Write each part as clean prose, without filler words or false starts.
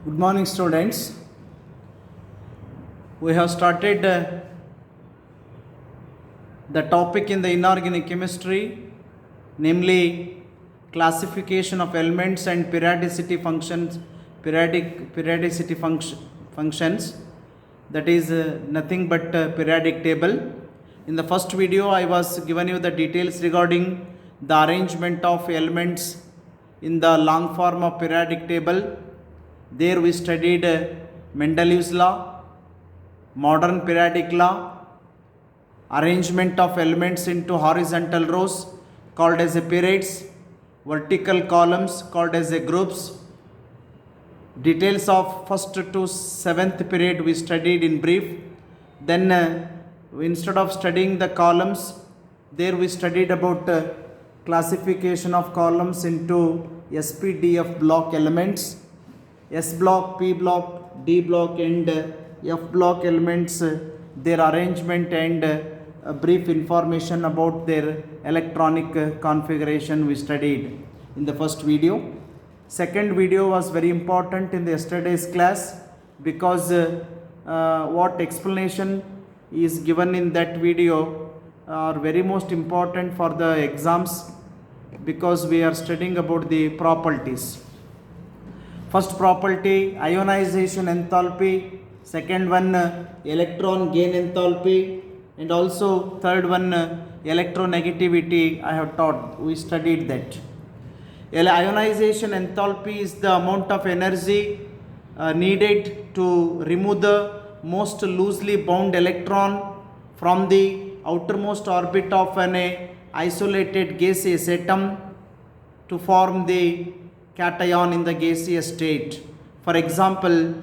Good morning, students. We have started the topic in the inorganic chemistry, namely classification of elements and periodicity functions. Functions. That is nothing but periodic table. In the first video, I was given you the details regarding the arrangement of elements in the long form of periodic table. There we studied Mendeleev's law, modern periodic law, arrangement of elements into horizontal rows called as a periods, vertical columns called as a groups. Details of first to seventh period we studied in brief. Then instead of studying the columns, there we studied about classification of columns into SPDF block elements. S block, P block, D block and F block elements, their arrangement and brief information about their electronic configuration we studied in the first video. Second video was very important in the yesterday's class because what explanation is given in that video are very most important for the exams because we are studying about the properties. First property, ionization enthalpy. Second one, electron gain enthalpy. And also third one, electronegativity. I have taught, we studied that. Ionization enthalpy is the amount of energy needed to remove the most loosely bound electron from the outermost orbit of an isolated gaseous atom to form the cation in the gaseous state. For example,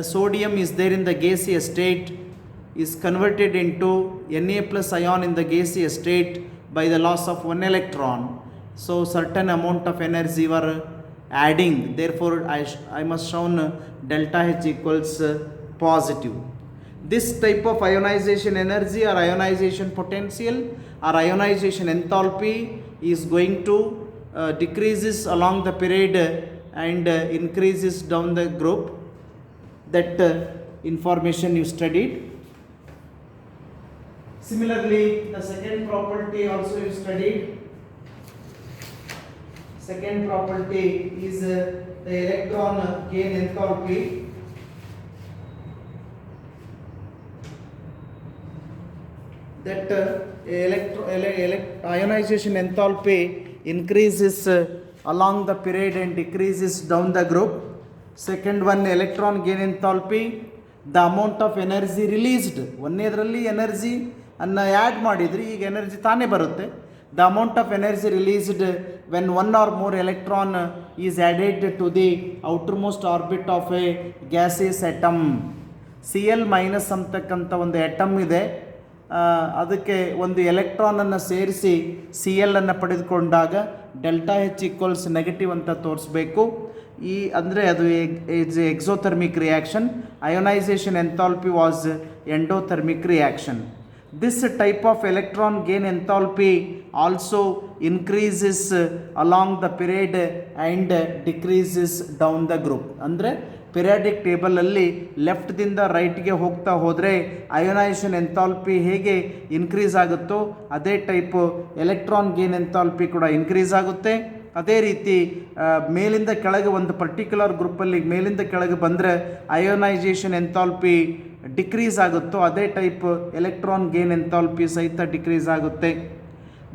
sodium is there in the gaseous state, is converted into Na plus ion in the gaseous state by the loss of one electron. So certain amount of energy were adding, therefore I must shown delta H equals positive. This type of ionization energy or ionization potential or ionization enthalpy is going to decreases along the period and increases down the group. That information you studied. Similarly, the second property also you studied. Second property is the electron gain enthalpy. That ionization enthalpy increases along the period and decreases down the group. Second one, electron gain enthalpy, the amount of energy released. ಒಂದನೇದರಲ್ಲಿ energy ಅನ್ನು add ಮಾಡಿದರೆ ಈಗ energy ತಾನೇ ಬರುತ್ತೆ. The amount of energy released when one or more electron is added to the outermost orbit of a gaseous atom. Cl minus ಅಂತಕ್ಕಂಥ ಒಂದು atom ಇದೆ, ಅದಕ್ಕೆ ಒಂದು ಎಲೆಕ್ಟ್ರಾನನ್ನು ಸೇರಿಸಿ ಸಿ ಎಲ್ ಅನ್ನು ಪಡೆದುಕೊಂಡಾಗ ಡೆಲ್ಟಾ ಹೆಚ್ ಈಕ್ವಲ್ಸ್ ನೆಗೆಟಿವ್ ಅಂತ ತೋರಿಸ್ಬೇಕು. ಈ ಅಂದರೆ ಅದು it's exothermic reaction. Ionisation enthalpy was endothermic reaction. This type of electron gain enthalpy also increases along the period and decreases down the group. ಅಂದರೆ ಪಿರಿಯಾಡಿಕ್ ಟೇಬಲಲ್ಲಿ ಲೆಫ್ಟ್ದಿಂದ ರೈಟ್ಗೆ ಹೋಗ್ತಾ ಹೋದರೆ ಅಯೋನೈಸೇಷನ್ ಎಂಥಾಲ್ಪಿ ಹೇಗೆ ಇನ್ಕ್ರೀಸ್ ಆಗುತ್ತೋ ಅದೇ ಟೈಪು ಎಲೆಕ್ಟ್ರಾನ್ ಗೇನ್ ಎಂಥಾಲ್ಪಿ ಕೂಡ increase ಆಗುತ್ತೆ. ಅದೇ ರೀತಿ ಮೇಲಿಂದ ಕೆಳಗೆ ಒಂದು ಪರ್ಟಿಕ್ಯುಲರ್ ಗ್ರೂಪಲ್ಲಿ ಮೇಲಿಂದ ಕೆಳಗೆ ಬಂದರೆ ಅಯೋನೈಸೇಷನ್ ಎಂಥಾಲ್ಪಿ ಡಿಕ್ರೀಸ್ ಆಗುತ್ತೋ ಅದೇ ಟೈಪ್ ಎಲೆಕ್ಟ್ರಾನ್ ಗೇನ್ ಎಂಥಾಲ್ಪಿ ಸಹಿತ ಡಿಕ್ರೀಸ್ ಆಗುತ್ತೆ.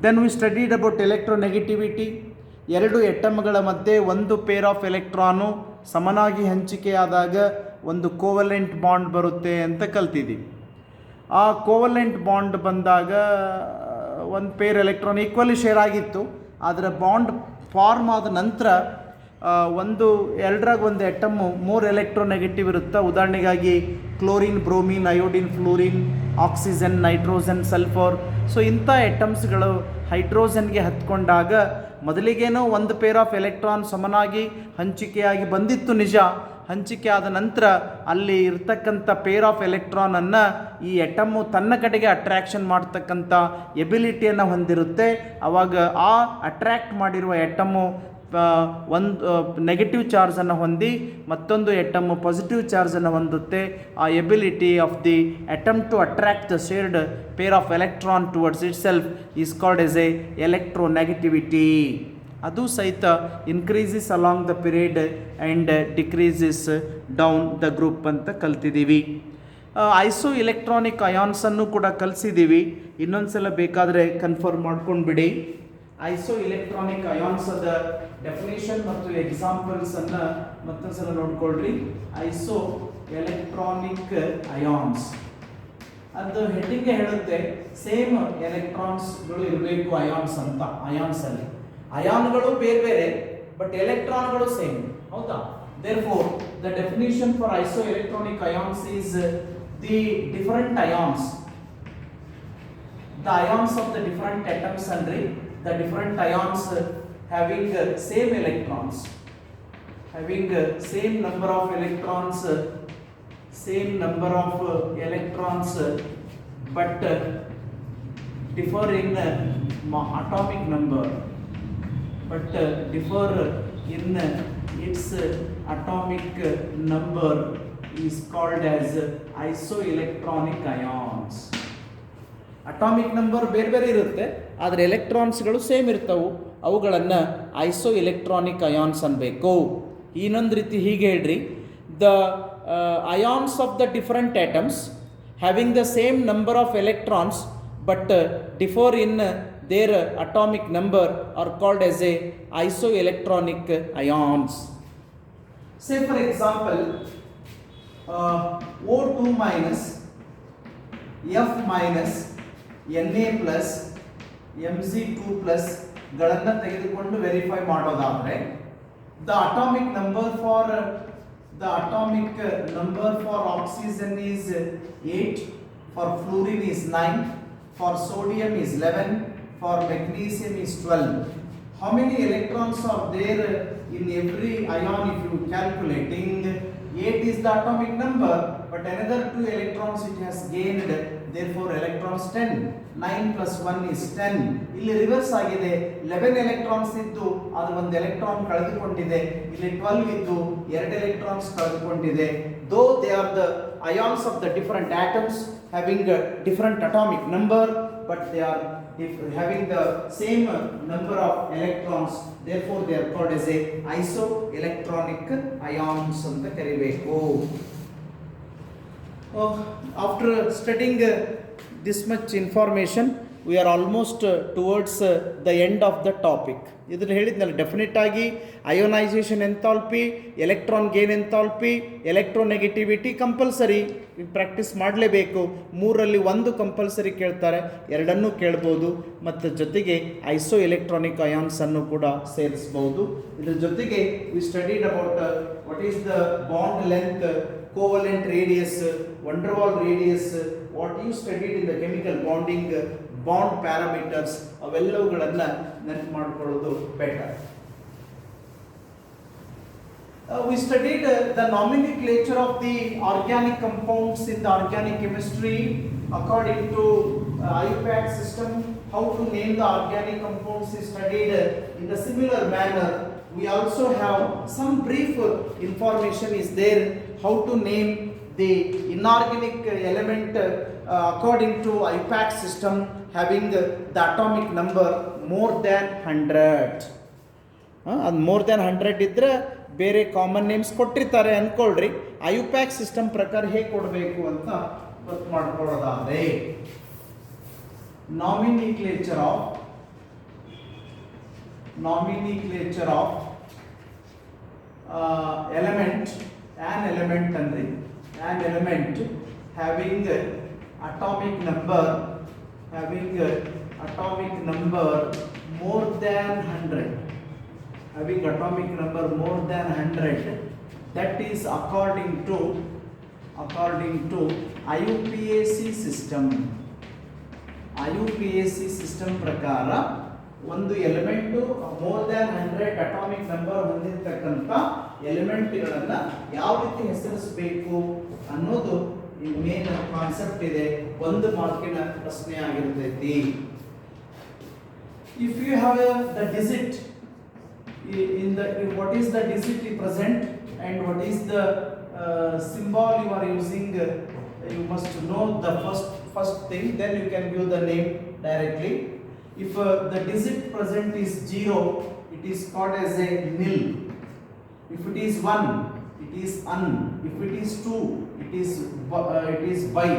Then we studied about electronegativity. ಎರಡು ಎಟಮ್ಗಳ ಮಧ್ಯೆ ಒಂದು ಪೇರ್ ಆಫ್ ಎಲೆಕ್ಟ್ರಾನು ಸಮನಾಗಿ ಹಂಚಿಕೆಯಾದಾಗ ಒಂದು ಕೋವಲೆಂಟ್ ಬಾಂಡ್ ಬರುತ್ತೆ ಅಂತ ಕಲ್ತಿದ್ದೀವಿ. ಆ ಕೋವಲೆಂಟ್ ಬಾಂಡ್ ಬಂದಾಗ ಒಂದು ಪೇರ್ ಎಲೆಕ್ಟ್ರಾನ್ ಈಕ್ವಲಿ ಶೇರ್ ಆಗಿತ್ತು, ಆದರೆ ಬಾಂಡ್ ಫಾರ್ಮ್ ಆದ ನಂತರ ಎರಡರಾಗ ಒಂದು ಎಟಮ್ಮು ಮೂರು ಎಲೆಕ್ಟ್ರೋನೆಗೆಟಿವ್ ಇರುತ್ತೆ. ಉದಾಹರಣೆಗಾಗಿ chlorine, bromine, iodine, fluorine, oxygen, nitrogen, sulphur. So ಇಂಥ ಎಟಮ್ಸ್ಗಳು ಹೈಡ್ರೋಜನ್ಗೆ ಹತ್ಕೊಂಡಾಗ ಮೊದಲಿಗೇನೋ ಒಂದು ಪೇರ್ ಆಫ್ ಎಲೆಕ್ಟ್ರಾನ್ ಸಮನಾಗಿ ಹಂಚಿಕೆಯಾಗಿ ಬಂದಿತ್ತು ನಿಜ. ಹಂಚಿಕೆ ಆದ ನಂತರ ಅಲ್ಲಿ ಇರ್ತಕ್ಕಂಥ ಪೇರ್ ಆಫ್ ಎಲೆಕ್ಟ್ರಾನನ್ನು ಈ ಎಟಮ್ಮು ತನ್ನ ಕಡೆಗೆ ಅಟ್ರ್ಯಾಕ್ಷನ್ ಮಾಡ್ತಕ್ಕಂಥ ಎಬಿಲಿಟಿಯನ್ನು ಹೊಂದಿರುತ್ತೆ. ಆವಾಗ ಆ ಅಟ್ರ್ಯಾಕ್ಟ್ ಮಾಡಿರುವ ಎಟಮ್ಮು ಒಂದು ನೆಗೆಟಿವ್ ಚಾರ್ಜನ್ನು ಹೊಂದಿ ಮತ್ತೊಂದು ಎಟಮ್ ಪಾಸಿಟಿವ್ ಚಾರ್ಜನ್ನು ಹೊಂದುತ್ತೆ. ಆ ability of the atom to attract the shared pair of electron towards itself is called as a electronegativity. ಅದು ಸಹಿತ increases along the period and decreases down the group ಅಂತ ಕಲ್ತಿದ್ದೀವಿ. ಐಸೋ ಇಲೆಕ್ಟ್ರಾನಿಕ್ ಅಯಾನ್ಸನ್ನು ಕೂಡ ಕಲಿಸಿದ್ದೀವಿ. ಇನ್ನೊಂದು ಸಲ ಬೇಕಾದರೆ ಕನ್ಫರ್ಮ್ ಮಾಡ್ಕೊಂಡ್ಬಿಡಿ. ಐಸೋ ಇಲೆಕ್ಟ್ರಾನಿಕ್ ಅಯಾನ್ಸದ ಡೆಫಿನೇಷನ್ ಮತ್ತು ಎಕ್ಸಾಂಪಲ್ಸನ್ನು ಮತ್ತೊಂದು ಸಲ ನೋಡ್ಕೊಳ್ರಿ. ಐಸೋ ಎಲೆಕ್ಟ್ರಾನಿಕ್ ಅಯಾನ್ಸ್ ಅದು ಹೆಡ್ಡಿಂಗ್ಗೆ ಹೇಳುತ್ತೆ ಸೇಮ್ ಎಲೆಕ್ಟ್ರಾನ್ಸ್ಗಳು ಇರಬೇಕು ಅಯಾನ್ಸ್ ಅಂತ. ಅಯಾನ್ಸಲ್ಲಿ ಅಯಾನ್ಗಳು ಬೇರೆ ಬೇರೆ ಬಟ್ ಎಲೆಕ್ಟ್ರಾನ್ಗಳು ಸೇಮ್, ಹೌದಾ? therefore the definition for isoelectronic ions is the different ions, the ions of the different atoms and the different ions having same electrons, having same number of electrons, same number of electrons but differ in atomic number, but differ in its atomic number is called as isoelectronic ions. Atomic number ಬೇರೆ ಬೇರೆ ಇರುತ್ತೆ, ಆದರೆ ಎಲೆಕ್ಟ್ರಾನ್ಸ್ಗಳು same ಇರ್ತವೆ. ಅವುಗಳನ್ನು iso electronic ions ಅನ್ಬೇಕು. ಇನ್ನೊಂದು ರೀತಿ ಹೀಗೆ ಹೇಳ್ರಿ, the ions of the different atoms having the same number of electrons but differ in their atomic number are called as a isoelectronic ions. Say for example O2 minus F minus Na plus Mg2 plus ಗಳನ್ನು ತೆಗೆದುಕೊಂಡು verify ಮಾಡೋದಾದರೆ the atomic number for oxygen is 8, for fluorine is 9, for sodium is 11, for magnesium is 12. How many electrons are there in every ion if you calculating? 8 is the atomic number, but another 2 electrons it has gained, therefore electrons 10. 9 plus 1 is 10. ಇಲ್ಲಿ reverse ಆಗಿದೆ. 11 electrons ಇದ್ದು ಅದು ಒಂದು electron ಕಳೆದುಕೊಂಡಿದೆ. ಇಲ್ಲಿ 12 ಇದ್ದು 2 electrons ಕಳೆದುಕೊಂಡಿದೆ. Though they are the ions of the different atoms having a different atomic number, but they are having the same number of electrons, therefore they are called as a isoelectronic ions anta karibeku. After studying this much information, we are almost towards the end of the topic. ಇದನ್ನು ಹೇಳಿದ್ನಲ್ಲ, definite ಆಗಿ ionisation enthalpy, electron gain enthalpy, electronegativity compulsory practice ಮಾಡಲೇಬೇಕು. 3ರಲ್ಲಿ 1 compulsory ಕೇಳ್ತಾರೆ, 2 ಕೇಳ್ಬೋದು, ಮತ್ತು ಜೊತೆಗೆ iso electronic ಅಯಾನ್ಸನ್ನು ಕೂಡ ಸೇರಿಸ್ಬೋದು. ಇದರ ಜೊತೆಗೆ we studied about what is the bond length, covalent radius, van der Waals radius, what you studied in the chemical bonding, bond parameters, ಅವೆಲ್ಲವುಗಳನ್ನು ನೆನಪು ಮಾಡಿಕೊಳ್ಳೋದು better. We studied the nomenclature of the organic compounds in the organic chemistry according to IUPAC system. How to name the organic compounds is studied in the similar manner. We also have some brief information is there how to name the inorganic element according to IUPAC system having the atomic number more than 100. ಅದು more than 100 ಇದ್ದರೆ ಬೇರೆ common names ಕೊಟ್ಟಿರ್ತಾರೆ ಅಂದ್ಕೊಳ್ರಿ. IUPAC system ಪ್ರಕಾರ ಹೇಗೆ ಕೊಡಬೇಕು ಅಂತ ಗೊತ್ತು ಮಾಡ್ಕೊಳ್ಳೋದಾದರೆ, ನಾಮಿನಿಕ್ಲೇಚರ್ of element, on element ಅಂದರೆ on element having atomic number more than 100, having atomic number more than 100, that is according to IUPAC system. IUPAC system ಪ್ರಕಾರ ಒಂದು element more than 100 atomic number ಹೊಂದಿರತಕ್ಕಂಥ ಎಲಿಮೆಂಟ್ಗಳನ್ನು ಯಾವ ರೀತಿ ಹೆಸರಿಸಬೇಕು ಅನ್ನೋದು ಮೇನ್ ಕಾನ್ಸೆಪ್ಟ್ ಇದೆ. 1 ಮಾರ್ಕಿನ ಪ್ರಶ್ನೆ ಆಗಿರ್ತೈತಿ. If you have the digit what is the digit represent and what is the symbol you are using. You must know the first thing, then you can give the name directly. If the digit present is 0, it is called as a nil. If it is 1, it is un. If it is 2, it is by.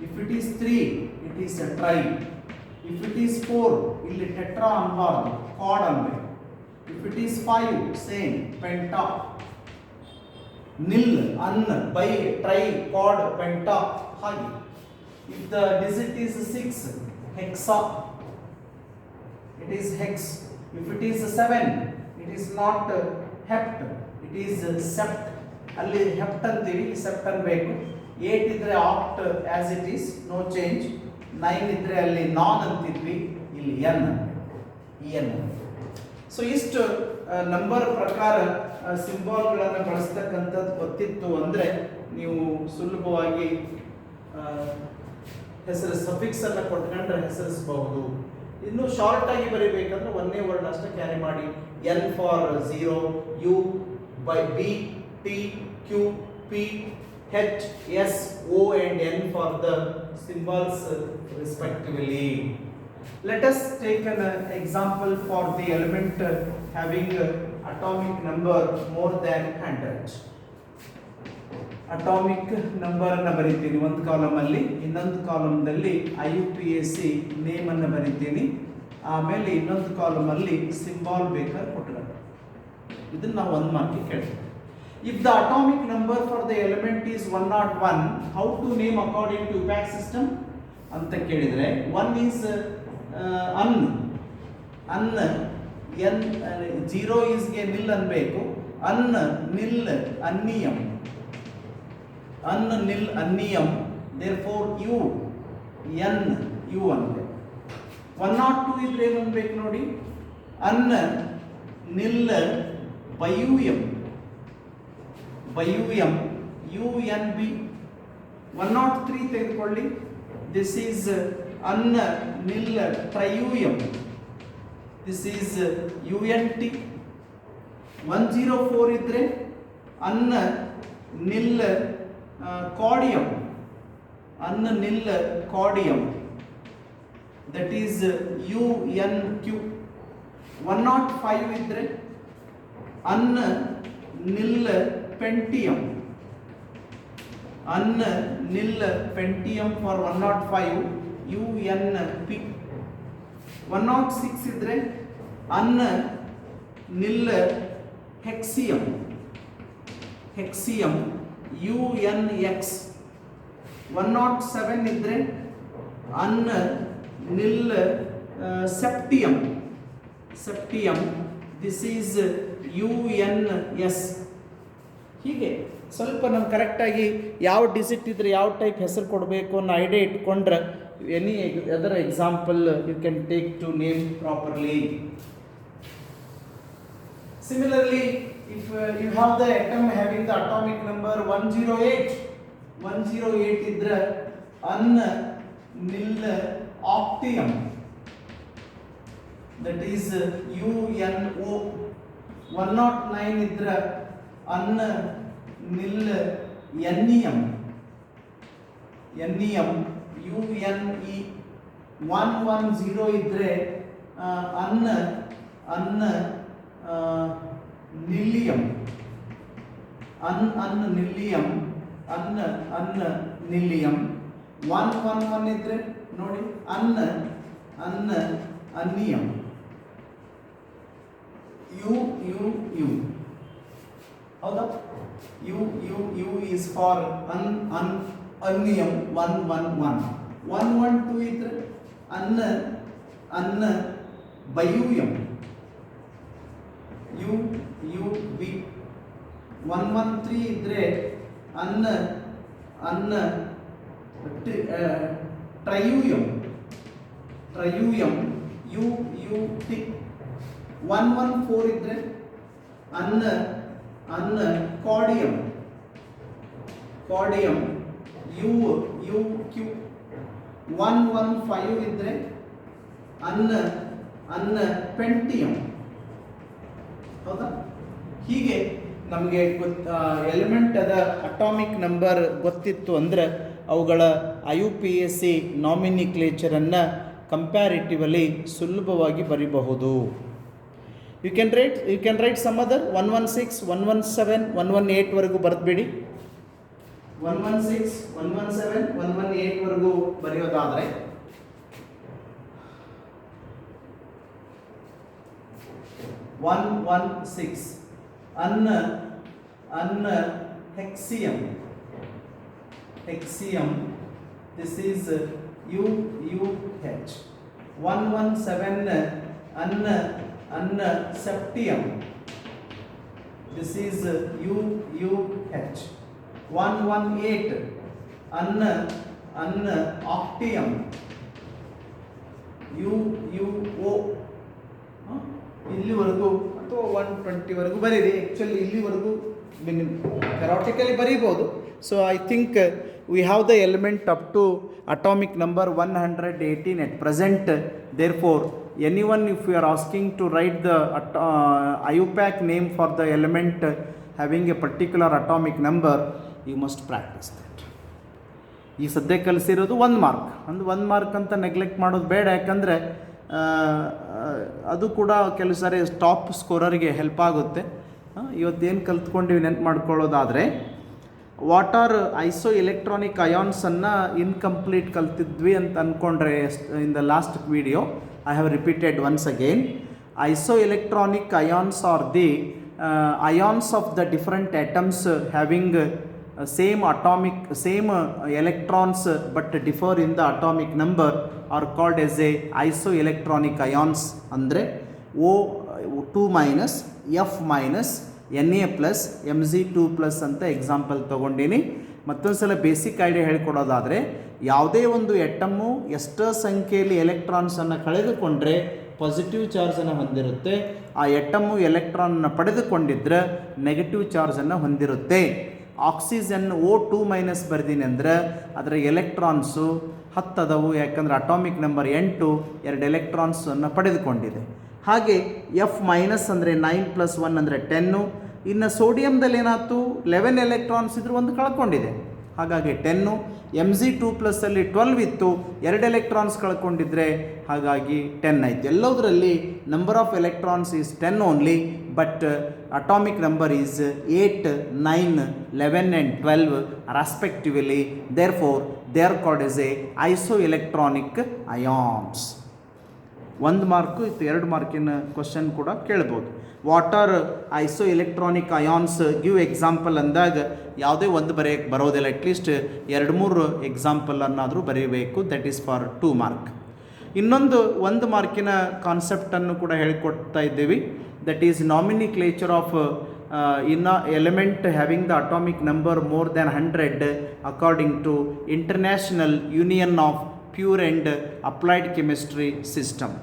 If it is 3, it is a try. If it is 4, ಇಲ್ಲಿ tetra ಅನ್ಬಾರ್ದು, quad ಅನ್ಬೇಕು. If it is 5, same, penta. Nil, un, by, try, quad, penta, ಹಾಗೆ. If the digit is 6, hexa. It is hex. If it is 7, it is not hept, it is sept. ಅಲ್ಲಿ ಹೆಪ್ಟ್ ಅಂತೀವಿ, ಸೆಪ್ಟ್ ಅನ್ಬೇಕು. 8 ಇದ್ರೆ oct as it is, no change. 9 ಇದ್ರೆ ಅಲ್ಲಿ non ಅಂತಿದ್ವಿ, ಇಲ್ಲಿ n n. So ಇಷ್ಟು ನಂಬರ್ ಪ್ರಕಾರ ಸಿಂಬಾಲ್ಗಳನ್ನು ಬಳಸ್ತಕ್ಕಂಥದ್ದು ಗೊತ್ತಿತ್ತು ಅಂದರೆ ನೀವು ಸುಲಭವಾಗಿ ಹೆಸರು ಸಫಿಕ್ಸ್ ಅನ್ನು ಕೊಟ್ಕೊಂಡ್ರೆ ಹೆಸರಿಸಬಹುದು. ಇನ್ನು ಶಾರ್ಟ್ ಆಗಿ ಬರೀಬೇಕಂದ್ರೆ ಒಂದೇ ವರ್ಡ್ ಅಷ್ಟೇ ಕ್ಯಾರಿ ಮಾಡಿ. N for 0, u bi b, t, q, p, H, S, O and N for the symbols respectively. Let us take an example for the element having atomic number more than 100. Atomic number ಅನ್ನು ಬರೀತೀನಿ ಒಂದು column ಅಲ್ಲಿ, ಇನ್ನೊಂದು ಕಾಲಮ್ದಲ್ಲಿ IUPAC name ಅನ್ನು ಬರೀತೀನಿ, ಆಮೇಲೆ ಇನ್ನೊಂದು column ಅಲ್ಲಿ ಸಿಂಬಾಲ್ ಬೇಕಾದ್ರೆ ಕೊಟ್ಟರೆ ಇದನ್ನ ನಾವು ಒಂದು ಮಾರ್ಕ್ ಕೇಳ್ತೀವಿ. If the atomic number for the element is 101, how to name according to UPAC system ಅಂತ ಕೇಳಿದ್ರೆ, 1 is un, n, 0 is ಗೆ nil ಅನ್ಬೇಕು, un, nil, ಅನ್ನಿಯಂ, un, nil, ಅನ್ನಿಯಂ, therefore u, n, u ಅನ್ಬೇಕು. 102 ಇದ್ರೆ ಏನು ಅನ್ಬೇಕು ನೋಡಿ, un, nil, bium, bium, U N B. 103 ತೆಗೆದುಕೊಳ್ಳಿ, this is un, nil, trium, this is U N T. 104 ಇದ್ರೆ un, nil, quadium, un, nil, quadium, that is U N Q. 105 ಇದ್ರೆ un, nil, pentium, un, nil, pentium for 105, U N P. 106 ಇದ್ರೆ un, nil, hexium, hexium, U N X. 107 ಇದ್ರೆ un, nil, septium, septium, this is U N S. ಹೀಗೆ ಸ್ವಲ್ಪ ನಾವು ಕರೆಕ್ಟಾಗಿ ಯಾವ digit ಇದ್ರೆ ಯಾವ ಟೈಪ್ ಹೆಸರು ಕೊಡಬೇಕು ಅನ್ನೋ ಐಡಿಯಾ ಇಟ್ಕೊಂಡ್ರೆ any other example you can take to name properly. Similarly if you have the atom having the atomic number 108, 108 ಇದ್ರೆ un, nil, ಆಕ್ಟಿಯಂ, that is UNO. 109 ಇದ್ರೆ ಅನ್, ನಿಲ್, ಎನ್ನಿಯಂ, ಎನ್ನಿಯಂ, UNE. 110 ಇದ್ರೆ ಅನ್, ನಿಲಿಯಂ, ಅನ್, ನಿಲಿಯಂ, ಅನ್, ನಿಲಿಯಂ. 111 ಇದ್ರೆ ನೋಡಿ ಅನ್, ಅನ್ನಿಯಂ, ಯು ಹೌದಾ. U is for unnium. 111. 112 ಇದ್ರೆ ಅನ್ನ, ಬಯುಯಂ, you B. 113 ಇದ್ರೆ ಅನ್ನ, ಟ್ರಯುಯಂ, ಯು ಟಿ. 114 ಇದ್ರೆ ಅನ್ನ, ಕಾಡಿಯಂ, ಯು ಕ್ಯೂ. 115 ಇದ್ರೆ ಅನ್ನ, ಪೆಂಟಿಯಂ, ಹೌದಾ? ಹೀಗೆ ನಮಗೆ ಎಲಿಮೆಂಟ್ ಅದ ಅಟಾಮಿಕ್ ನಂಬರ್ ಗೊತ್ತಿತ್ತು ಅಂದರೆ ಅವುಗಳ IUPAC ನಾಮಿನಿಕ್ಲೇಚರನ್ನು ಕಂಪ್ಯಾರಿಟಿವಲಿ ಸುಲಭವಾಗಿ ಬರೀಬಹುದು. You can write some other 116, 117, 118 ವರೆಗೂ ಬರೆದ್ಬಿಡಿ. 116, 117, 118 ವರೆಗೂ ಬರೆಯೋದಾದರೆ 116 hexium. This is UUH. 117 septium. This is UUH. 118 octium. UUO. ಇಲ್ಲಿವರೆಗೂ ಅಥವಾ 120 ವರೆಗೂ ಬರೀರಿ. ಆ್ಯಕ್ಚುಲಿ ಇಲ್ಲಿವರೆಗೂ ಥೆರಾಟಿಕಲಿ ಬರೀಬೋದು. So I think we have the element up to atomic number 118 at present. Therefore, anyone if you are asking to write the IUPAC name for the element having a particular atomic number, you must practice that. ಈ ಸದ್ಯ ಕಲಿಸಿರೋದು 1 mark. ಒಂದು 1 mark ಅಂತ neglect ಮಾಡೋದು ಬೇಡ, ಯಾಕಂದರೆ ಅದು ಕೂಡ ಕೆಲವು ಸಾರಿ ಟಾಪ್ ಸ್ಕೋರರ್ಗೆ ಹೆಲ್ಪ್ ಆಗುತ್ತೆ. ಇವತ್ತೇನು ಕಲ್ತ್ಕೊಂಡಿವಿ ನೆನ್ಪು ಮಾಡ್ಕೊಳ್ಳೋದಾದರೆ, ವಾಟರ್ ಐಸೋ ಎಲೆಕ್ಟ್ರಾನಿಕ್ ಅಯಾನ್ಸನ್ನು ಇನ್ಕಂಪ್ಲೀಟ್ ಕಲ್ತಿದ್ವಿ ಅಂತ ಅಂದ್ಕೊಂಡ್ರೆ in the last video I have repeated once again. Iso electronic ions R the ions of the different atoms having same electrons but differ in the atomic number are called as a isoelectronic ions. ಅಂದರೆ O2 minus, F minus, Na plus, Mg2 plus ಅಂತ example ತೊಗೊಂಡಿನಿ. ಮತ್ತೊಂದು ಸಲ basic idea ಹೇಳ್ಕೊಡೋದಾದರೆ, ಯಾವುದೇ ಒಂದು ಎಟಮ್ಮು ಎಷ್ಟೋ ಸಂಖ್ಯೆಯಲ್ಲಿ ಎಲೆಕ್ಟ್ರಾನ್ಸನ್ನು ಕಳೆದುಕೊಂಡ್ರೆ positive ಚಾರ್ಜನ್ನು ಹೊಂದಿರುತ್ತೆ. ಆ ಎಟಮ್ಮು ಎಲೆಕ್ಟ್ರಾನ್ನ ಪಡೆದುಕೊಂಡಿದ್ರೆ ನೆಗೆಟಿವ್ ಚಾರ್ಜನ್ನು ಹೊಂದಿರುತ್ತೆ. ಆಕ್ಸಿಜನ್ O2 ಮೈನಸ್ ಬರ್ದೀನಿ ಅಂದರೆ ಅದರ ಎಲೆಕ್ಟ್ರಾನ್ಸು 10 ಅದವು, ಯಾಕಂದರೆ ಅಟಾಮಿಕ್ ನಂಬರ್ 8 2 ಎಲೆಕ್ಟ್ರಾನ್ಸನ್ನು ಪಡೆದುಕೊಂಡಿದೆ. ಹಾಗೆ F ಮೈನಸ್ ಅಂದರೆ 9 + 1 ಅಂದರೆ 10. ಇನ್ನು ಸೋಡಿಯಮ್ದಲ್ಲಿ ಏನಾಯ್ತು, 11 ಎಲೆಕ್ಟ್ರಾನ್ಸ್ ಇದ್ರೂ ಒಂದು ಕಳ್ಕೊಂಡಿದೆ, ಹಾಗಾಗಿ 10. Mg2 ಪ್ಲಸ್ಸಲ್ಲಿ 12 ಇತ್ತು, 2 ಎಲೆಕ್ಟ್ರಾನ್ಸ್ ಕಳ್ಕೊಂಡಿದ್ರೆ ಹಾಗಾಗಿ 10 ಆಯಿತು. ಎಲ್ಲದರಲ್ಲಿ number of electrons is 10 only, but atomic number is 8, 9, 11 and 12 respectively. Therefore, they are called as a isoelectronic ions. 1 mark ಇತ್ತು, 2 ಮಾರ್ಕಿನ ಕ್ವಶನ್ ಕೂಡ ಕೇಳ್ಬೋದು. Water iso electronic ions give example ಅಂದಾಗ ಯಾವುದೇ ಒಂದು ಬರೆಯೋಕ್ಕೆ ಬರೋದಿಲ್ಲ, ಅಟ್ಲೀಸ್ಟ್ 2-3 ಎಕ್ಸಾಂಪಲ್ ಅನ್ನಾದರೂ ಬರೀಬೇಕು. That is for 2 mark. ಇನ್ನೊಂದು 1 ಮಾರ್ಕಿನ ಕಾನ್ಸೆಪ್ಟನ್ನು ಕೂಡ ಹೇಳಿಕೊಡ್ತಾ ಇದ್ದೀವಿ. That is nomenclature of in element having the atomic number more than 100 according to International Union of Pure and Applied Chemistry system.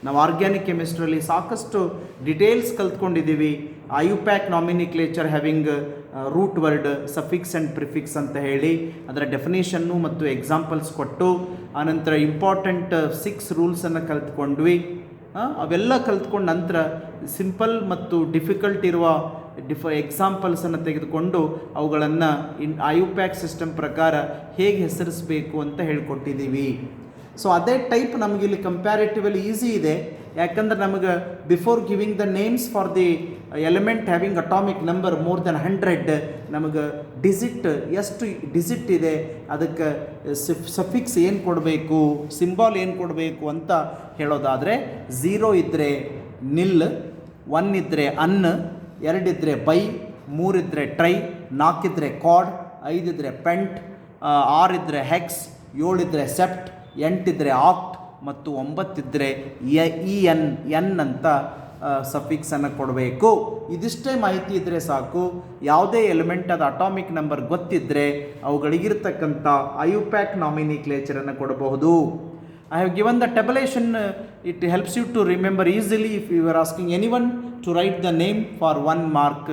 ನಾವು ಆರ್ಗ್ಯಾನಿಕ್ ಕೆಮಿಸ್ಟ್ರಿಯಲ್ಲಿ ಸಾಕಷ್ಟು ಡೀಟೇಲ್ಸ್ ಕಲ್ತ್ಕೊಂಡಿದ್ದೀವಿ. IUPAC nomenclature having root word, suffix and prefix ಅಂತ ಹೇಳಿ ಅದರ definition ಮತ್ತು examples ಕೊಟ್ಟು, ಆನಂತರ ಇಂಪಾರ್ಟೆಂಟ್ 6 ರೂಲ್ಸನ್ನು ಕಲ್ತ್ಕೊಂಡ್ವಿ. ಅವೆಲ್ಲ ಕಲ್ತ್ಕೊಂಡ ನಂತರ ಸಿಂಪಲ್ ಮತ್ತು ಡಿಫಿಕಲ್ಟ್ ಇರುವ ಎಕ್ಸಾಂಪಲ್ಸನ್ನು ತೆಗೆದುಕೊಂಡು ಅವುಗಳನ್ನು IUPAC ಸಿಸ್ಟಮ್ ಪ್ರಕಾರ ಹೇಗೆ ಹೆಸರಿಸಬೇಕು ಅಂತ ಹೇಳ್ಕೊಟ್ಟಿದ್ದೀವಿ. ಸೊ ಅದೇ ಟೈಪ್ ನಮಗಿಲ್ಲಿ ಕಂಪ್ಯಾರಿಟಿವಲಿ ಈಸಿ ಇದೆ, ಯಾಕಂದ್ರೆ ನಮಗೆ before giving the names for the element having atomic number more than 100 ನಮಗೆ ಡಿಜಿಟ್ ಎಷ್ಟು ಡಿಜಿಟ್ ಇದೆ, ಅದಕ್ಕೆ ಸಫಿಕ್ಸ್ ಏನು ಕೊಡಬೇಕು, ಸಿಂಬಾಲ್ ಏನು ಕೊಡಬೇಕು ಅಂತ ಹೇಳೋದಾದರೆ, 0 ಇದ್ದರೆ ನಿಲ್, 1 ಇದ್ದರೆ ಅನ್, 2 ಇದ್ದರೆ ಬೈ, 3 ಇದ್ದರೆ ಟ್ರೈ, 4 ಇದ್ದರೆ ಕಾಡ್, 5 ಇದ್ದರೆ ಪೆಂಟ್, 6 ಇದ್ದರೆ ಹೆಕ್ಸ್, 7 ಇದ್ದರೆ ಸೆಪ್ಟ್, 8 ಇದ್ದರೆ ಆಕ್ಟ್ ಮತ್ತು 9 ಇದ್ದರೆ ಎನ್ ಅಂತ ಸಫಿಕ್ಸನ್ನು ಕೊಡಬೇಕು. ಇದಿಷ್ಟೇ ಮಾಹಿತಿ ಇದ್ದರೆ ಸಾಕು. ಯಾವುದೇ ಎಲಿಮೆಂಟ್ ಅದು ಅಟಾಮಿಕ್ ನಂಬರ್ ಗೊತ್ತಿದ್ದರೆ ಅವುಗಳಿಗಿರ್ತಕ್ಕಂಥ IUPAC ನಾಮಿನಿಕ್ಲೇಚರನ್ನು ಕೊಡಬಹುದು. I have given the tabulation. It helps you to remember easily. If you are asking anyone to write the name for 1 mark,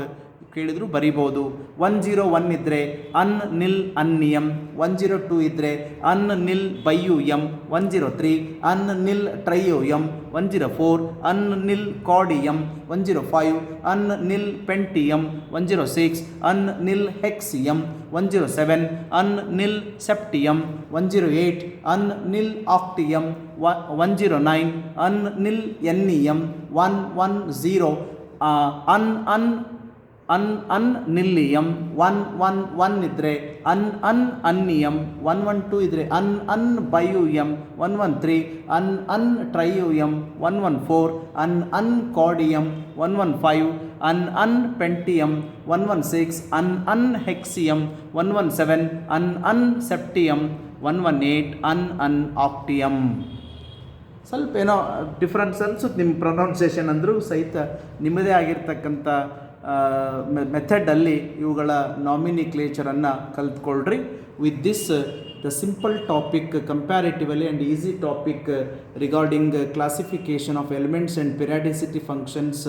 you ಕೇಳಿದ್ರು ಬರಿಬೋದು. 101 ಇದ್ದರೆ ಅನ್ ನಿಲ್ ಅನ್ನಿಯಂ, 102 ಇದ್ದರೆ ಅನ್ ನಿಲ್ ಬೈಯುಯಂ, 103 ಅನ್ ನಿಲ್ ಟ್ರೈಯೋಯಂ, 104 ಅನ್ ನಿಲ್ ಕಾರ್ಡಿಯಂ, 105 ಅನ್ ನಿಲ್ ಪೆಂಟಿಯಂ, 106 ಅನ್ ನಿಲ್ ಹೆಕ್ಸಿಯಂ, 107 ಅನ್ ನಿಲ್ ಸೆಪ್ಟಿಯಂ, 108 ಅನ್ ನಿಲ್ ಆಕ್ಟಿಯಂ, 109 ಅನ್ ನಿಲ್ ಎನ್ನಿಯಂ, 110 ಅನ್ ನಿಲ್ಲಿಯಂ, 111 ಇದ್ದರೆ ಅನ್ ಅನ್ನಿಯಂ, 112 ಇದ್ದರೆ ಅನ್ ಬೈಯುಯಂ, 113 ಅನ್ ಟ್ರೈಯುಯಂ, 114 ಅನ್ ಕಾರ್ಡಿಯಂ, 115 ಅನ್ Pentium, 116 ಅನ್ ಹೆಕ್ಸಿಯಂ, 117 ಅನ್ ಸೆಪ್ಟಿಯಂ, 118 ಅನ್ ಆಕ್ಟಿಯಂ. ಸ್ವಲ್ಪ ಏನೋ ಡಿಫ್ರೆನ್ಸ್ ಅನ್ಸುತ್ತೆ ನಿಮ್ಮ ಪ್ರೊನೌನ್ಸಿಯೇಷನ್ ಅಂದರೂ ಸಹಿತ ನಿಮ್ಮದೇ ಆಗಿರ್ತಕ್ಕಂಥ ಮೆಥಡಲ್ಲಿ ಇವುಗಳ ನಾಮಿನಿಕ್ಲೇಚರನ್ನು ಕಲ್ತ್ಕೊಳ್ರಿ. With this the simple topic comparatively and easy topic regarding classification of elements and periodicity functions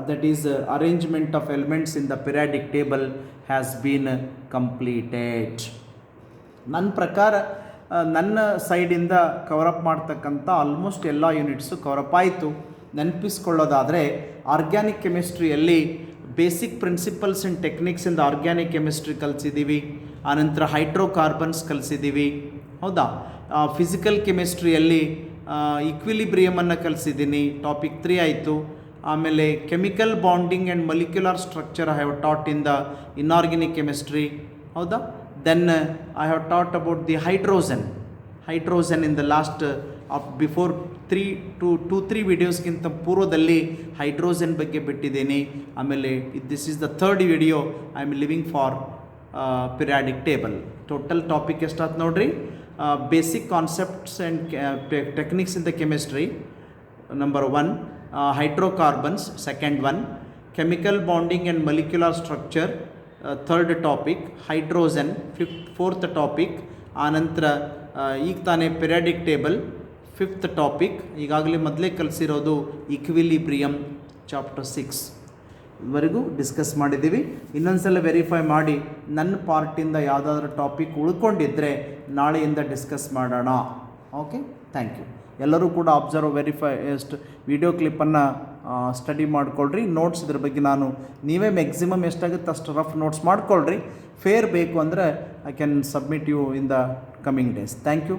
that is arrangement of elements in the periodic table has been completed. ನನ್ನ ಪ್ರಕಾರ ನನ್ನ ಸೈಡಿಂದ ಕವರಪ್ ಮಾಡ್ತಕ್ಕಂಥ ಆಲ್ಮೋಸ್ಟ್ ಎಲ್ಲ ಯೂನಿಟ್ಸು ಕವರಪ್ ಆಯಿತು. ನೆನಪಿಸ್ಕೊಳ್ಳೋದಾದರೆ organic ಕೆಮಿಸ್ಟ್ರಿಯಲ್ಲಿ basic principles and techniques in the organic chemistry ಕಲಿಸಿದ್ದೀವಿ. ಆನಂತರ ಹೈಡ್ರೋಕಾರ್ಬನ್ಸ್ ಕಲಿಸಿದ್ದೀವಿ, ಹೌದಾ. ಫಿಸಿಕಲ್ ಕೆಮಿಸ್ಟ್ರಿಯಲ್ಲಿ ಇಕ್ವಿಲಿಬ್ರಿಯಮನ್ನು ಕಲಿಸಿದ್ದೀನಿ, ಟಾಪಿಕ್ 3 ಆಯಿತು. ಆಮೇಲೆ chemical bonding and molecular structure I have taught in the inorganic chemistry, ಹೌದಾ. Then I have taught about the hydrogen in the last before 3 ವಿಡಿಯೋಸ್ಗಿಂತ ಪೂರ್ವದಲ್ಲಿ hydrogen ಬಗ್ಗೆ ಬಿಟ್ಟಿದ್ದೀನಿ. ಆಮೇಲೆ this is the 3rd video I am living for periodic table. Total topic ಎಷ್ಟಾಯ್ತು ನೋಡ್ರಿ. Basic concepts and techniques in the chemistry number 1, hydrocarbons second one, chemical bonding and molecular structure third topic, hydrogen fourth topic, ಆನಂತರ ಈಗ ತಾನೇ periodic table 5th topic. ಈಗಾಗಲೇ ಮೊದಲೇ ಕಲಿಸಿರೋದು equilibrium chapter 6 ವರೆಗೂ discuss ಮಾಡಿದ್ದೀವಿ. ಇನ್ನೊಂದ್ಸಲ ವೆರಿಫೈ ಮಾಡಿ ನನ್ನ ಪಾರ್ಟಿಂದ ಯಾವುದಾದ್ರೂ ಟಾಪಿಕ್ ಉಳ್ಕೊಂಡಿದ್ದರೆ ನಾಳೆಯಿಂದ ಡಿಸ್ಕಸ್ ಮಾಡೋಣ. Okay, thank you. ಎಲ್ಲರೂ ಕೂಡ ಅಬ್ಸರ್ವ್ ವೆರಿಫೈ ವಿಡಿಯೋ ಕ್ಲಿಪ್ಪನ್ನು ಸ್ಟಡಿ ಮಾಡ್ಕೊಳ್ರಿ. ನೋಟ್ಸ್ ಇದ್ರ ಬಗ್ಗೆ ನಾನು ನೀವೇ ಮ್ಯಾಕ್ಸಿಮಮ್ ಎಷ್ಟಾಗುತ್ತೆ ಅಷ್ಟು ರಫ್ ನೋಟ್ಸ್ ಮಾಡ್ಕೊಳ್ರಿ. ಫೇರ್ ಬೇಕು ಅಂದರೆ I can submit you in the coming days. Thank you.